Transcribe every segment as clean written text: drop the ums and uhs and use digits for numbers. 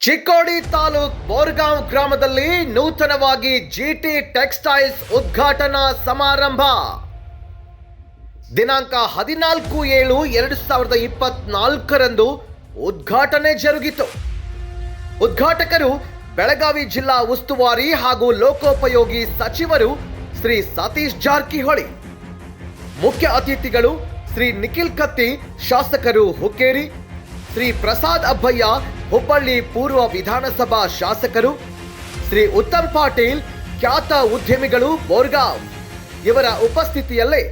ಚಿಕ್ಕೋಡಿ ತಾಲೂಕ್ ಬೋರ್ಗಾಂವ್ ಗ್ರಾಮದಲ್ಲಿ ನೂತನವಾಗಿ ಜಿಟಿ ಟೆಕ್ಸ್ಟೈಲ್ಸ್ ಉದ್ಘಾಟನಾ ಸಮಾರಂಭ ದಿನಾಂಕ 14/7/2024 ಉದ್ಘಾಟನೆ ಜರುಗಿತು. ಉದ್ಘಾಟಕರು ಬೆಳಗಾವಿ ಜಿಲ್ಲಾ ಉಸ್ತುವಾರಿ ಹಾಗೂ ಲೋಕೋಪಯೋಗಿ ಸಚಿವರು ಶ್ರೀ ಸತೀಶ್ ಜಾರಕಿಹೊಳಿ. ಮುಖ್ಯ ಅತಿಥಿಗಳು ಶ್ರೀ ನಿಖಿಲ್ ಕತ್ತಿ, ಶಾಸಕರು ಹುಕ್ಕೇರಿ, ಶ್ರೀ ಪ್ರಸಾದ್ ಅಬ್ಬಯ್ಯ, ಹುಬ್ಬಳ್ಳಿ ಪೂರ್ವ ವಿಧಾನಸಭಾ ಶಾಸಕರು, ಶ್ರೀ ಉತ್ತಮ್ ಪಾಟೀಲ್, ಖ್ಯಾತ ಉದ್ಯಮಿಗಳು ಬೋರ್ಗಾಂವ್ ಇವರ ಉಪಸ್ಥಿತಿಯಲ್ಲೇ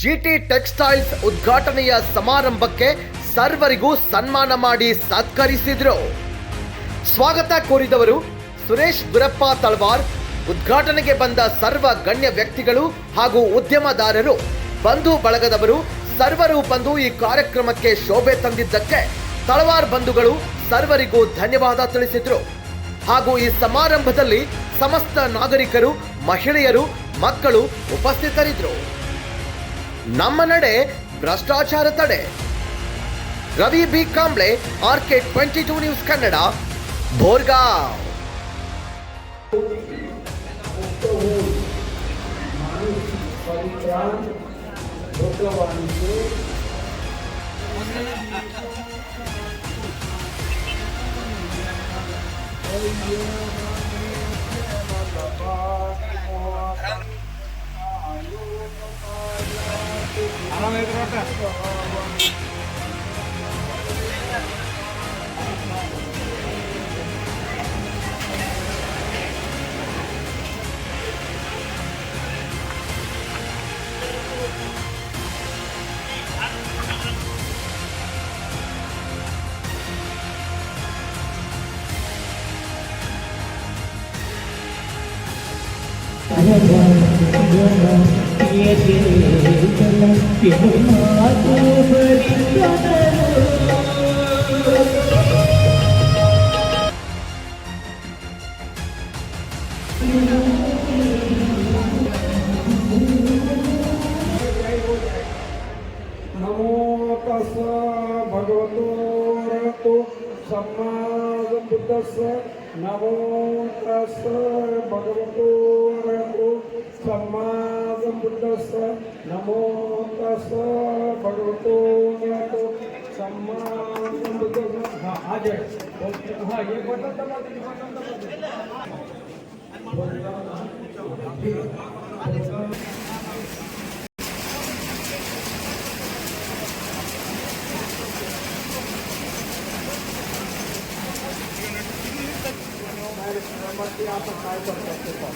ಜಿಟಿ ಟೆಕ್ಸ್ಟೈಲ್ಸ್ ಉದ್ಘಾಟನೆಯ ಸಮಾರಂಭಕ್ಕೆ ಸರ್ವರಿಗೂ ಸನ್ಮಾನ ಮಾಡಿ ಸತ್ಕರಿಸಿದರು. ಸ್ವಾಗತ ಕೋರಿದವರು ಸುರೇಶ್ ಗುರಪ್ಪ ತಳವಾರ್. ಉದ್ಘಾಟನೆಗೆ ಬಂದ ಸರ್ವ ಗಣ್ಯ ವ್ಯಕ್ತಿಗಳು ಹಾಗೂ ಉದ್ಯಮದಾರರು, ಬಂಧು ಬಳಗದವರು ಸರ್ವರು ಬಂದು ಈ ಕಾರ್ಯಕ್ರಮಕ್ಕೆ ಶೋಭೆ ತಂದಿದ್ದಕ್ಕೆ ತಳವಾರ್ ಬಂಧುಗಳು ಸರ್ವರಿಗೂ ಧನ್ಯವಾದ ತಿಳಿಸಿದರು. ಹಾಗೂ ಈ ಸಮಾರಂಭದಲ್ಲಿ ಸಮಸ್ತ ನಾಗರಿಕರು, ಮಹಿಳೆಯರು, ಮಕ್ಕಳು ಉಪಸ್ಥಿತರಿದ್ದರು. ನಮ್ಮ ನಡೆ ಭ್ರಷ್ಟಾಚಾರ ತಡೆ. Ravi B Kamble, RK 22 news Kannada, Borgaon. नमो तस् भगवतो रतो सम्मा सम्बुद्धस्य नमो तस् भगवतो रतो सम्मा सम्बुद्धस्य नमो तस् भगवतो रतो सम्मा सम्बुद्धस्य. हाँ आ जाए. हाँ ये बटन दबा दीजिए. आप काय कर सकते हो.